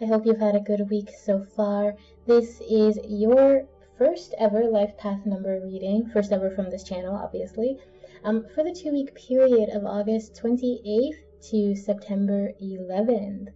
I hope you've had a good week so far. This is your first ever life path number reading, first ever from this channel, obviously, for the 2-week period of August 28th to September 11th.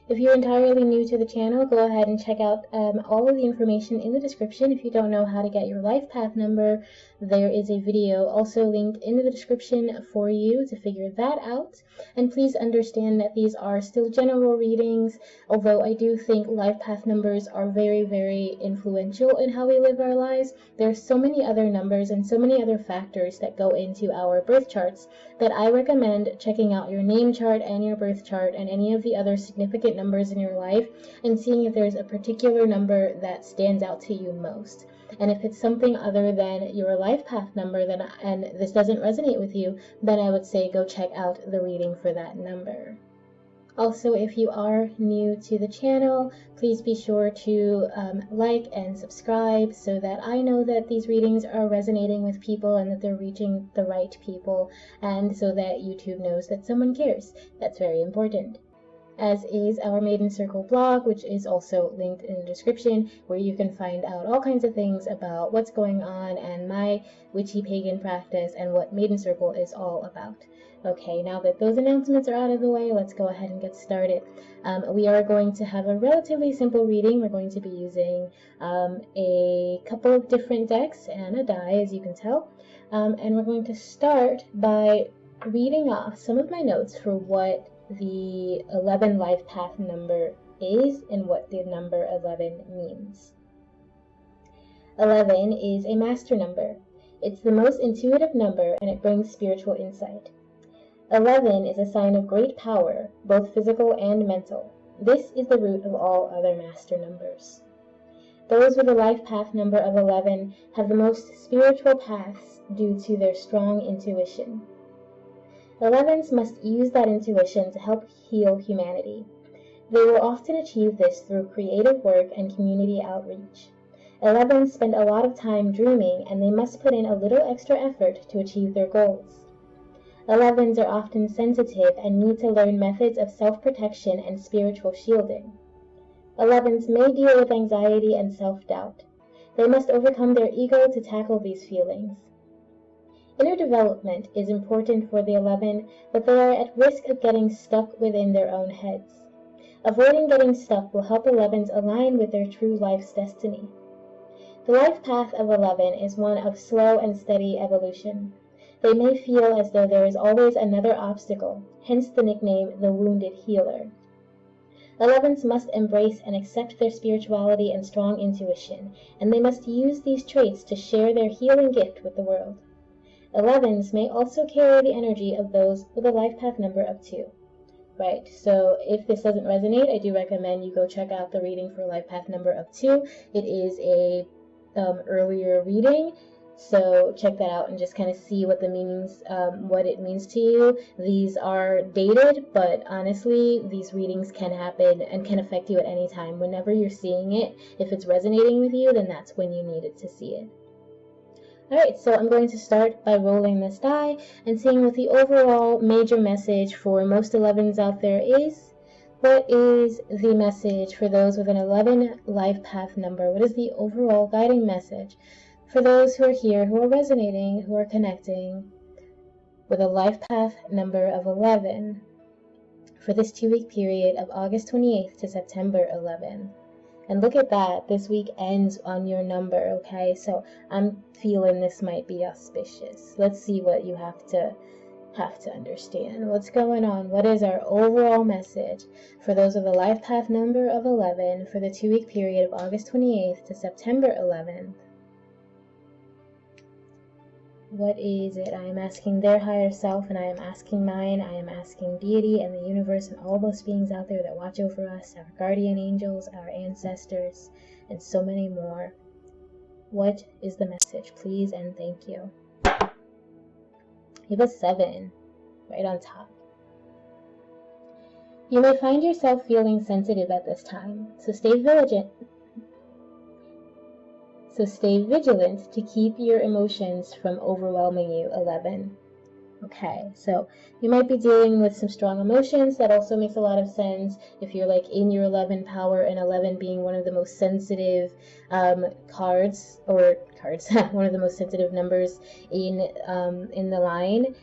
If you're entirely new to the channel, go ahead and check out all of the information in the description. If you don't know how to get your life path number, there is a video also linked in the description for you to figure that out. And please understand that these are still general readings, although I do think life path numbers are very, very influential in how we live our lives. There are so many other numbers and so many other factors that go into our birth charts that I recommend checking out your name chart and your birth chart and any of the other significant numbers in your life and seeing if there's a particular number that stands out to you most. And if it's something other than your life path number and this doesn't resonate with you, then I would say go check out the reading for that number. Also, if you are new to the channel, please be sure to like and subscribe so that I know that these readings are resonating with people and that they're reaching the right people, and so that YouTube knows that someone cares. That's very important. As is our Maiden Circle blog, which is also linked in the description, where you can find out all kinds of things about what's going on and my witchy pagan practice and what Maiden Circle is all about. Okay, now that those announcements are out of the way, let's go ahead and get started. We are going to have a relatively simple reading. We're going to be using a couple of different decks and a die, as you can tell. And we're going to start by reading off some of my notes for what the 11 life path number is and what the number 11 means. 11 is a master number. It's the most intuitive number and it brings spiritual insight. 11 is a sign of great power, both physical and mental. This is the root of all other master numbers. Those with a life path number of 11 have the most spiritual paths due to their strong intuition. 11s must use that intuition to help heal humanity. They will often achieve this through creative work and community outreach. 11s spend a lot of time dreaming, and they must put in a little extra effort to achieve their goals. 11s are often sensitive and need to learn methods of self-protection and spiritual shielding. 11s may deal with anxiety and self-doubt. They must overcome their ego to tackle these feelings. Inner development is important for the 11, but they are at risk of getting stuck within their own heads. Avoiding getting stuck will help 11s align with their true life's destiny. The life path of 11 is one of slow and steady evolution. They may feel as though there is always another obstacle, hence the nickname the Wounded Healer. 11s must embrace and accept their spirituality and strong intuition, and they must use these traits to share their healing gift with the world. 11s may also carry the energy of those with a life path number of 2. Right, so if this doesn't resonate, I do recommend you go check out the reading for life path number of 2. It is a earlier reading, so check that out and just kind of see what the meanings, what it means to you. These are dated, but honestly, these readings can happen and can affect you at any time. Whenever you're seeing it, if it's resonating with you, then that's when you needed to see it. Alright, so I'm going to start by rolling this die and seeing what the overall major message for most 11s out there is. What is the message for those with an 11 life path number? What is the overall guiding message for those who are here, who are resonating, who are connecting with a life path number of 11 for this 2-week period of August 28th to September 11th? And look at that, this week ends on your number, okay? So I'm feeling this might be auspicious. Let's see what you have to understand. What's going on? What is our overall message for those with a life path number of 11 for the 2-week period of August 28th to September 11th? What is it? I am asking their higher self, and I am asking mine. I am asking deity and the universe and all those beings out there that watch over us, our guardian angels, our ancestors, and so many more. What is the message? Please and thank you. You have a 7 right on top. You may find yourself feeling sensitive at this time, so stay vigilant. So stay vigilant to keep your emotions from overwhelming you, 11. Okay, so you might be dealing with some strong emotions. That also makes a lot of sense if you're like in your 11 power, and 11 being one of the most sensitive cards, one of the most sensitive numbers in the line.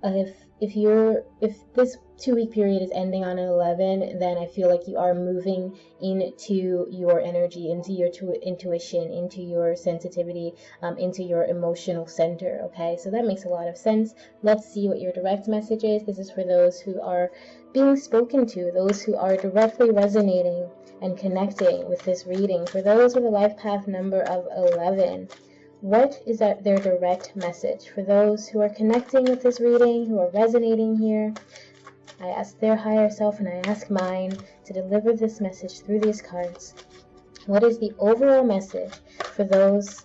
If this 2-week period is ending on an 11, then I feel like you are moving into your energy, into your intuition, into your sensitivity, into your emotional center. Okay, so that makes a lot of sense. Let's see what your direct message is. This is for those who are being spoken to, those who are directly resonating and connecting with this reading. For those with a life path number of 11, what is their direct message? For those who are connecting with this reading, who are resonating here, I ask their higher self and I ask mine to deliver this message through these cards. What is the overall message for those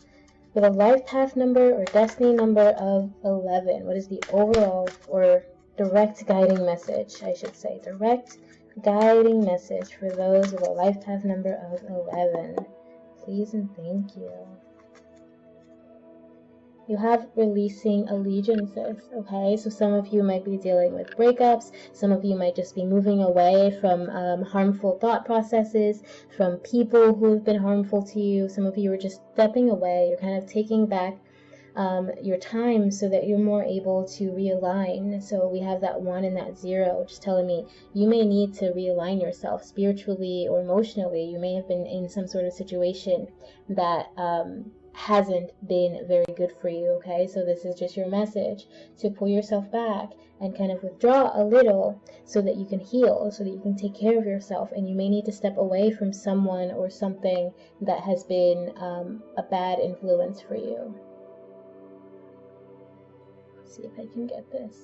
with a life path number or destiny number of 11? What is the overall or direct guiding message, I should say? Direct guiding message for those with a life path number of 11. Please and thank you. You have releasing allegiances, okay? So some of you might be dealing with breakups. Some of you might just be moving away from harmful thought processes, from people who have been harmful to you. Some of you are just stepping away. You're kind of taking back your time so that you're more able to realign. So we have that 1 and that 0, just telling me you may need to realign yourself spiritually or emotionally. You may have been in some sort of situation that hasn't been very good for you, okay? So this is just your message to pull yourself back and kind of withdraw a little so that you can heal, so that you can take care of yourself. And you may need to step away from someone or something that has been a bad influence for you. Let's see if I can get this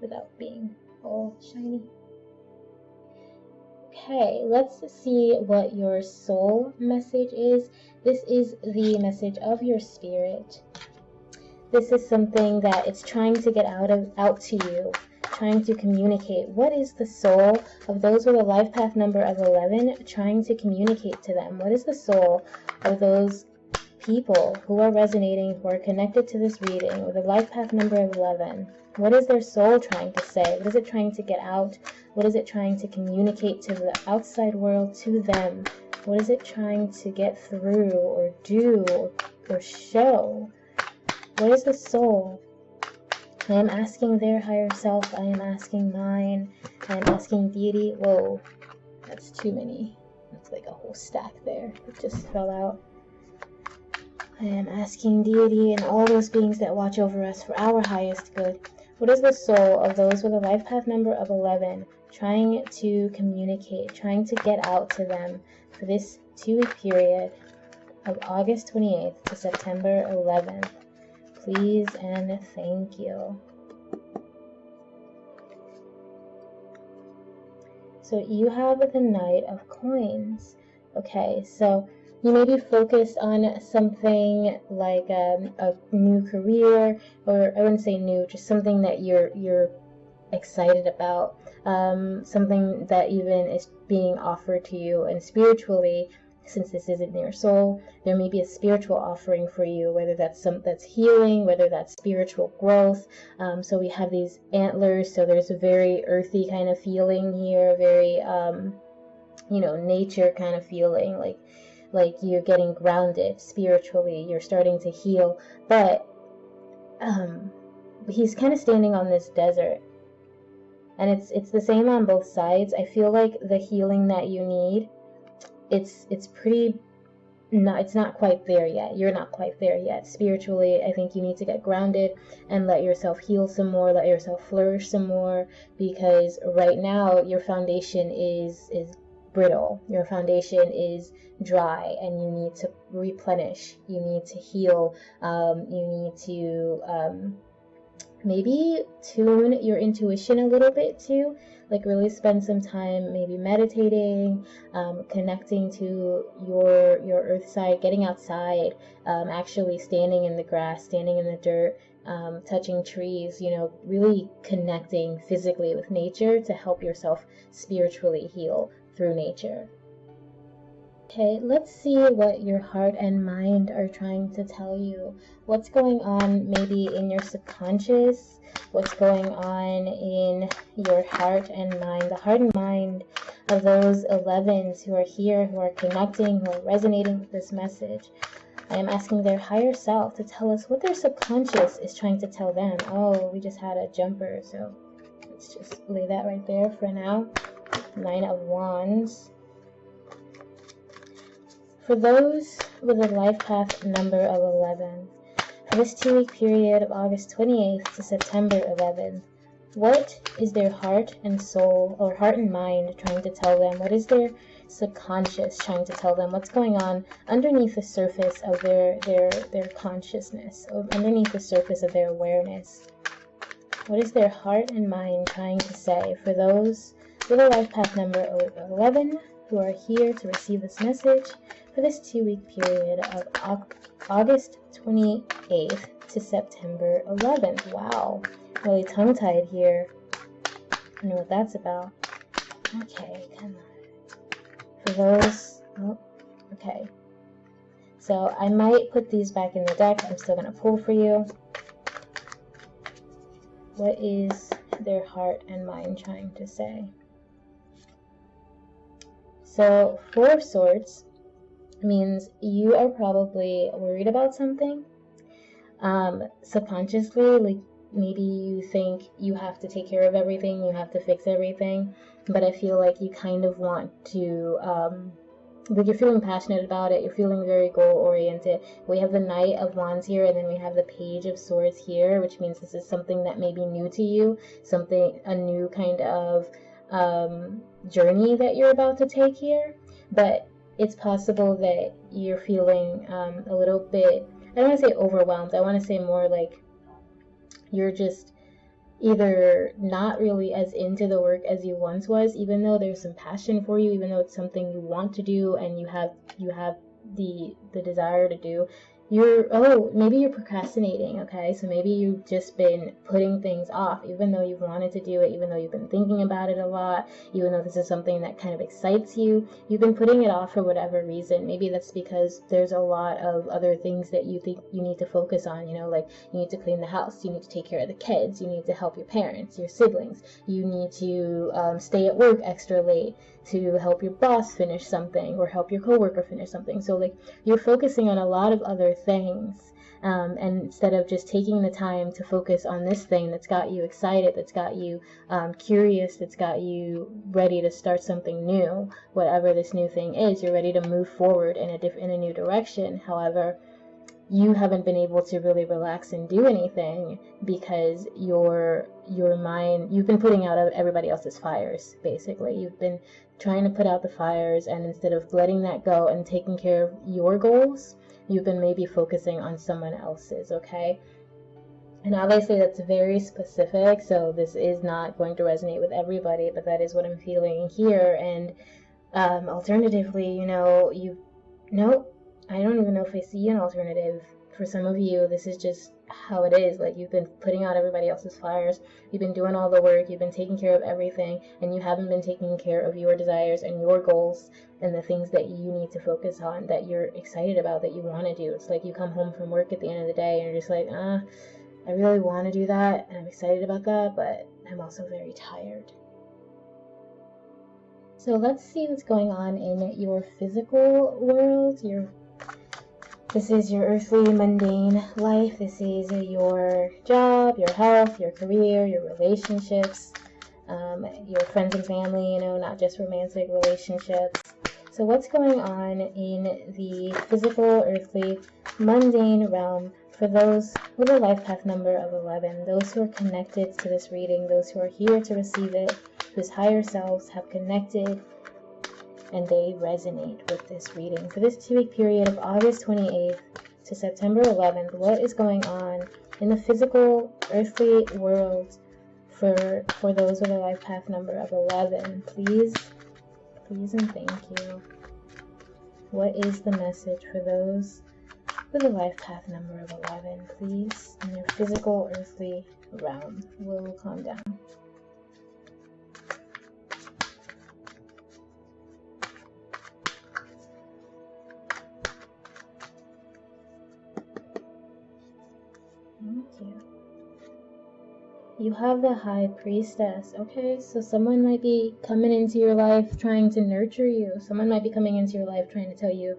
without being all shiny. Okay, let's see what your soul message is. This is the message of your spirit. This is something that it's trying to get out to you, trying to communicate. What is the soul of those with a life path number of 11 trying to communicate to them? What is the soul of those people who are resonating, who are connected to this reading with a life path number of 11? What is their soul trying to say? What is it trying to get out? What is it trying to communicate to the outside world, to them? What is it trying to get through or do or show? What is the soul? I am asking their higher self. I am asking mine. I am asking deity. Whoa, that's too many. That's like a whole stack there. It just fell out. I am asking deity and all those beings that watch over us for our highest good. What is the soul of those with a life path number of 11 trying to communicate, trying to get out to them for this 2-week period of August 28th to September 11th? Please and thank you. So you have the Knight of Coins. Okay, so you may be focused on something like a new career, or I wouldn't say new, just something that you're excited about, something that even is being offered to you. And spiritually, since this isn't your soul, there may be a spiritual offering for you, whether that's healing, whether that's spiritual growth. So we have these antlers, so there's a very earthy kind of feeling here, very nature kind of feeling, like you're getting grounded spiritually, you're starting to heal. But he's kind of standing on this desert, and it's the same on both sides. I feel like the healing that you need, it's not quite there yet. You're not quite there yet spiritually. I think you need to get grounded and let yourself heal some more, let yourself flourish some more, because right now your foundation is brittle. Your foundation is dry, and you need to replenish. You need to heal. You need to maybe tune your intuition a little bit too, like really spend some time maybe meditating, connecting to your earth side, getting outside, actually standing in the grass, standing in the dirt, touching trees, really connecting physically with nature to help yourself spiritually heal through nature. Okay, let's see what your heart and mind are trying to tell you. What's going on maybe in your subconscious? What's going on in your heart and mind? The heart and mind of those 11s who are here, who are connecting, who are resonating with this message. I am asking their higher self to tell us what their subconscious is trying to tell them. Oh, we just had a jumper, so let's just lay that right there for now. 9 of Wands. For those with a life path number of 11, for this 2-week period of August 28th to September 11th, what is their heart and soul, or heart and mind, trying to tell them? What is their subconscious trying to tell them? What's going on underneath the surface of their consciousness, or underneath the surface of their awareness? What is their heart and mind trying to say? For those with a life path number of 11 who are here to receive this message for this 2-week period of August 28th to September 11th. Wow, really tongue-tied here. I don't know what that's about. Okay, come on. For those, oh, okay. So I might put these back in the deck. I'm still going to pull for you. What is their heart and mind trying to say? So, 4 of Swords means you are probably worried about something. Subconsciously, like maybe you think you have to take care of everything, you have to fix everything, but I feel like you kind of want to, like you're feeling passionate about it, you're feeling very goal-oriented. We have the Knight of Wands here, and then we have the Page of Swords here, which means this is something that may be new to you, a new kind of journey that you're about to take here. But it's possible that you're feeling a little bit, I don't want to say overwhelmed, I want to say more like you're just either not really as into the work as you once was, even though there's some passion for you, even though it's something you want to do and you have the desire to do. Maybe you're procrastinating, okay? So maybe you've just been putting things off, even though you've wanted to do it, even though you've been thinking about it a lot, even though this is something that kind of excites you, you've been putting it off for whatever reason. Maybe that's because there's a lot of other things that you think you need to focus on, like you need to clean the house, you need to take care of the kids, you need to help your parents, your siblings, you need to stay at work extra late to help your boss finish something or help your coworker finish something. So like you're focusing on a lot of other things, and instead of just taking the time to focus on this thing that's got you excited, that's got you curious, that's got you ready to start something new, whatever this new thing is, you're ready to move forward in a new direction. However, you haven't been able to really relax and do anything because your mind, you've been putting out everybody else's fires, basically. You've been trying to put out the fires, and instead of letting that go and taking care of your goals, you've been maybe focusing on someone else's, okay? And obviously that's very specific, so this is not going to resonate with everybody, but that is what I'm feeling here. And alternatively, I don't even know if I see an alternative. For some of you, this is just how it is. Like, you've been putting out everybody else's fires, you've been doing all the work, you've been taking care of everything, and you haven't been taking care of your desires and your goals and the things that you need to focus on, that you're excited about, that you want to do. It's like you come home from work at the end of the day and you're just like, I really want to do that and I'm excited about that, but I'm also very tired. So let's see what's going on in your physical world. This is your earthly, mundane life. This is your job, your health, your career, your relationships, your friends and family, not just romantic relationships. So what's going on in the physical, earthly, mundane realm for those with a life path number of 11, those who are connected to this reading, those who are here to receive it, whose higher selves have connected and they resonate with this reading. For this 2-week period of August 28th to September 11th, what is going on in the physical, earthly world for those with a life path number of 11? Please and thank you. What is the message for those with a life path number of 11, please, in your physical, earthly realm? We'll calm down. you. You have the High Priestess. Okay, so someone might be coming into your life trying to nurture you. Someone might be coming into your life trying to tell you,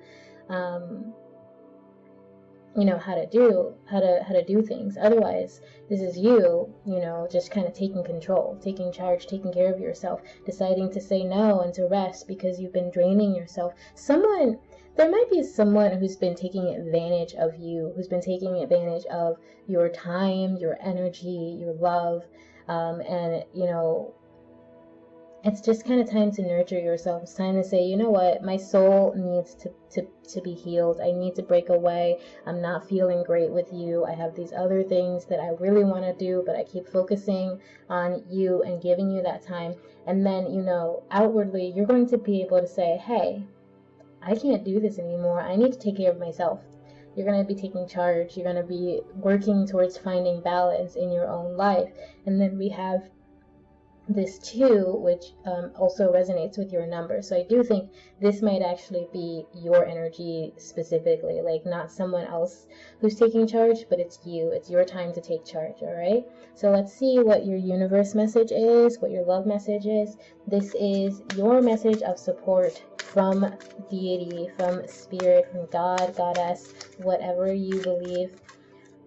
how to do things. Otherwise, this is you, just kind of taking control, taking charge, taking care of yourself, deciding to say no and to rest because you've been draining yourself. There might be someone who's been taking advantage of you, who's been taking advantage of your time, your energy, your love, and it's just kind of time to nurture yourself. It's time to say, you know what, my soul needs to be healed. I need to break away. I'm not feeling great with you. I have these other things that I really want to do, but I keep focusing on you and giving you that time. And then, outwardly, you're going to be able to say, hey, I can't do this anymore. I need to take care of myself. You're going to be taking charge. You're going to be working towards finding balance in your own life. And then we have this 2, which also resonates with your number. So I do think this might actually be your energy specifically, like not someone else who's taking charge, but it's you. It's your time to take charge, all right? So let's see what your universe message is, what your love message is. This is your message of support from deity, from spirit, from God, goddess, whatever you believe.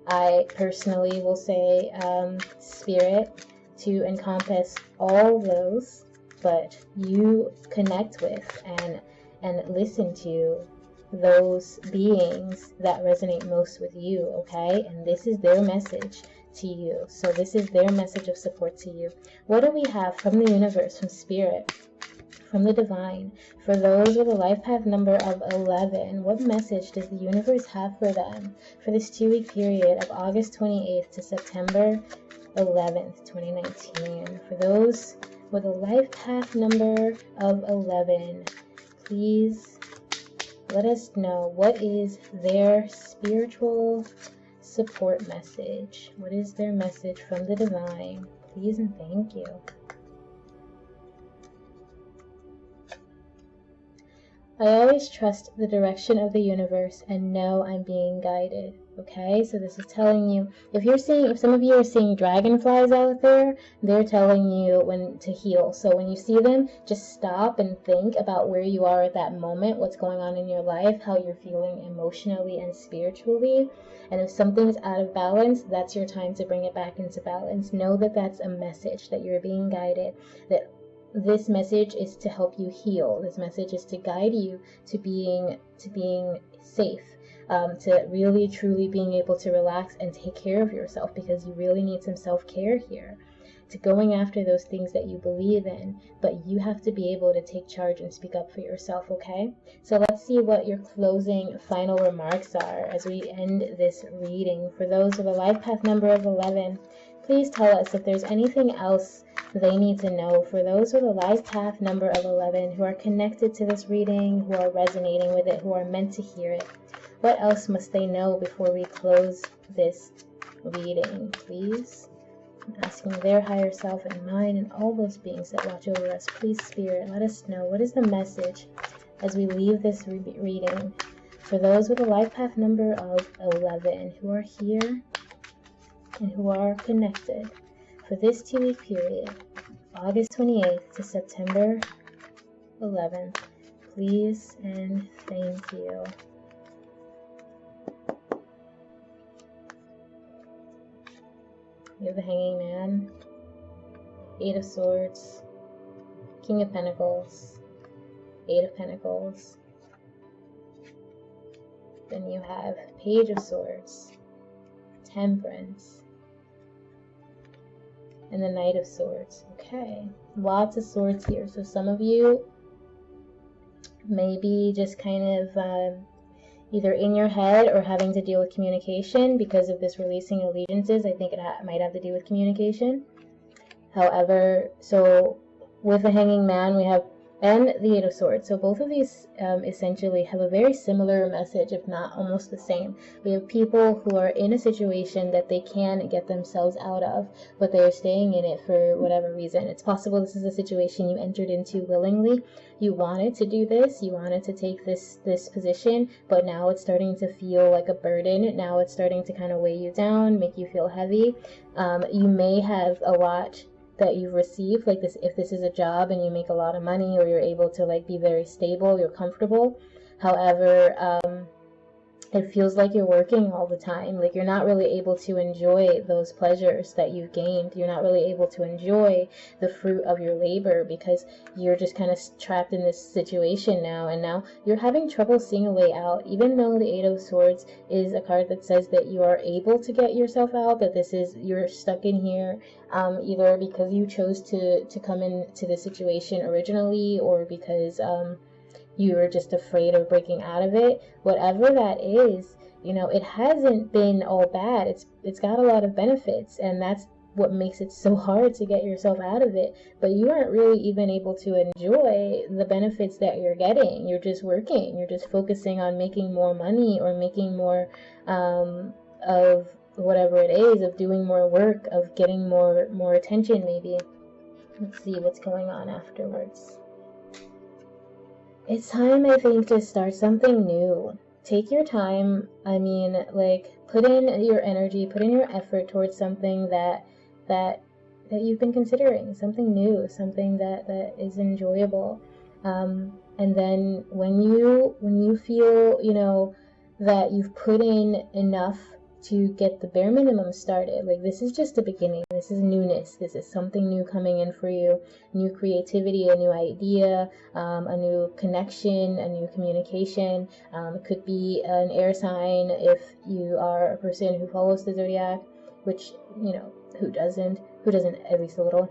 I personally will say spirit, to encompass all those, but you connect with and listen to those beings that resonate most with you, okay? And this is their message to you. So this is their message of support to you. What do we have from the universe, from spirit, from the divine? For those with a life path number of 11, what message does the universe have for them for this 2-week period of August 28th to September 11th, 2019. For those with a life path number of 11, please let us know what is their spiritual support message. What is their message from the divine? Please and thank you. I always trust the direction of the universe and know I'm being guided. Okay, so this is telling you, if some of you are seeing dragonflies out there, they're telling you when to heal. So when you see them, just stop and think about where you are at that moment, what's going on in your life, how you're feeling emotionally and spiritually. And if something's out of balance, that's your time to bring it back into balance. Know that that's a message, that you're being guided, that this message is to help you heal. This message is to guide you to being safe, to really truly being able to relax and take care of yourself, because you really need some self-care here, to going after those things that you believe in, but you have to be able to take charge and speak up for yourself, okay? So let's see what your closing final remarks are as we end this reading. For those with a life path number of 11, please tell us if there's anything else they need to know. For those with a life path number of 11 who are connected to this reading, who are resonating with it, who are meant to hear it, what else must they know before we close this reading? Please, I'm asking their higher self and mine and all those beings that watch over us. Please, Spirit, let us know what is the message as we leave this reading. For those with a life path number of 11 who are here and who are connected for this 2-week period, August 28th to September 11th, please and thank you. We have the Hanging Man, 8 of Swords, King of Pentacles, 8 of Pentacles. Then you have Page of Swords, Temperance, and the Knight of Swords. Okay, lots of swords here. So some of you maybe just kind of either in your head or having to deal with communication because of this releasing allegiances. I think it might have to do with communication. However, so with the Hanging Man, we have and the Eight of Swords. So both of these essentially have a very similar message, if not almost the same. We have people who are in a situation that they can get themselves out of, but they are staying in it for whatever reason. It's possible this is a situation you entered into willingly. You wanted to do this, you wanted to take this position, but now it's starting to feel like a burden. Now it's starting to kind of weigh you down, make you feel heavy. You may have a lot that you've received, like this, if this is a job and you make a lot of money, or you're able to like be very stable, you're comfortable. However, it feels like you're working all the time, like you're not really able to enjoy those pleasures that you've gained. You're not really able to enjoy the fruit of your labor because you're just kind of trapped in this situation now, and now you're having trouble seeing a way out. Even though the Eight of Swords is a card that says that you are able to get yourself out, that this is, you're stuck in here either because you chose to come into the situation originally, or because you were just afraid of breaking out of it. Whatever that is, you know, it hasn't been all bad. It's got a lot of benefits, and that's what makes it so hard to get yourself out of it. But you aren't really even able to enjoy the benefits that you're getting. You're just working. You're just focusing on making more money, or making more of whatever it is, of doing more work, of getting more attention maybe. Let's see what's going on afterwards. It's time, I think, to start something new. Take your time. I mean, like, put in your energy, put in your effort towards something that you've been considering, something new, something that is enjoyable. And then when you feel, you know, that you've put in enough to get the bare minimum started, like, this is just the beginning. This is newness. This is something new coming in for you. New creativity, a new idea, a new connection, a new communication. It could be an air sign if you are a person who follows the zodiac, which, you know, who doesn't at least a little.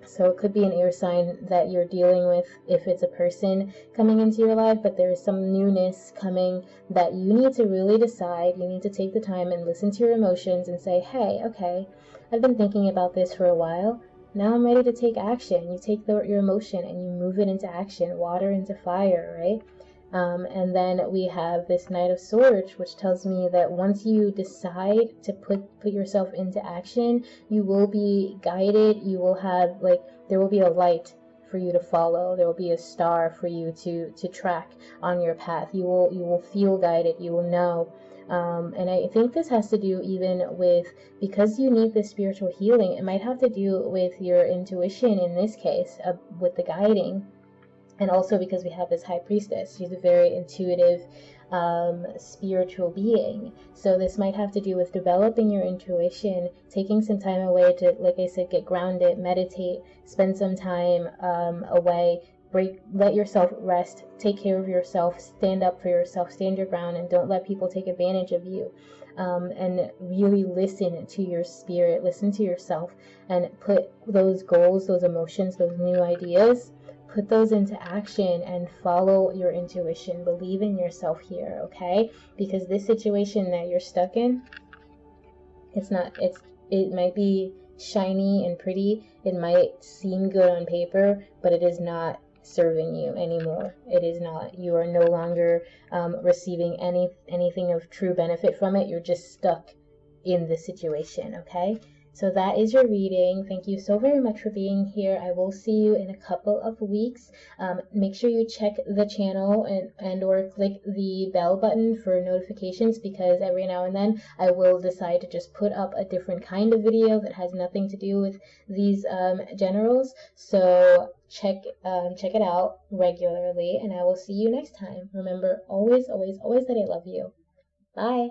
So it could be an air sign that you're dealing with if it's a person coming into your life, but there's some newness coming that you need to really decide. You need to take the time and listen to your emotions and say, hey, okay, I've been thinking about this for a while. Now I'm ready to take action. You take your emotion and you move it into action, water into fire, right? And then we have this Knight of Swords, which tells me that once you decide to put yourself into action, you will be guided. You will have, like, there will be a light for you to follow. There will be a star for you to track on your path. You will feel guided. You will know. And I think this has to do even with, because you need this spiritual healing, it might have to do with your intuition in this case, with the guiding. And also because we have this High Priestess. She's a very intuitive, spiritual being. So this might have to do with developing your intuition, taking some time away to, like I said, get grounded, meditate, spend some time away, let yourself rest, take care of yourself, stand up for yourself, stand your ground, and don't let people take advantage of you. And really listen to your spirit, listen to yourself, and put those goals, those emotions, those new ideas, put those into action and follow your intuition. Believe in yourself here, okay? Because this situation that you're stuck in, it might be shiny and pretty, it might seem good on paper, but it is not serving you anymore. It is not. You are no longer receiving anything of true benefit from it. You're just stuck in the situation, okay? So that is your reading. Thank you so very much for being here. I will see you in a couple of weeks. Make sure you check the channel and or click the bell button for notifications, because every now and then I will decide to just put up a different kind of video that has nothing to do with these generals. So check it out regularly, and I will see you next time. Remember, always, always, always that I love you. Bye.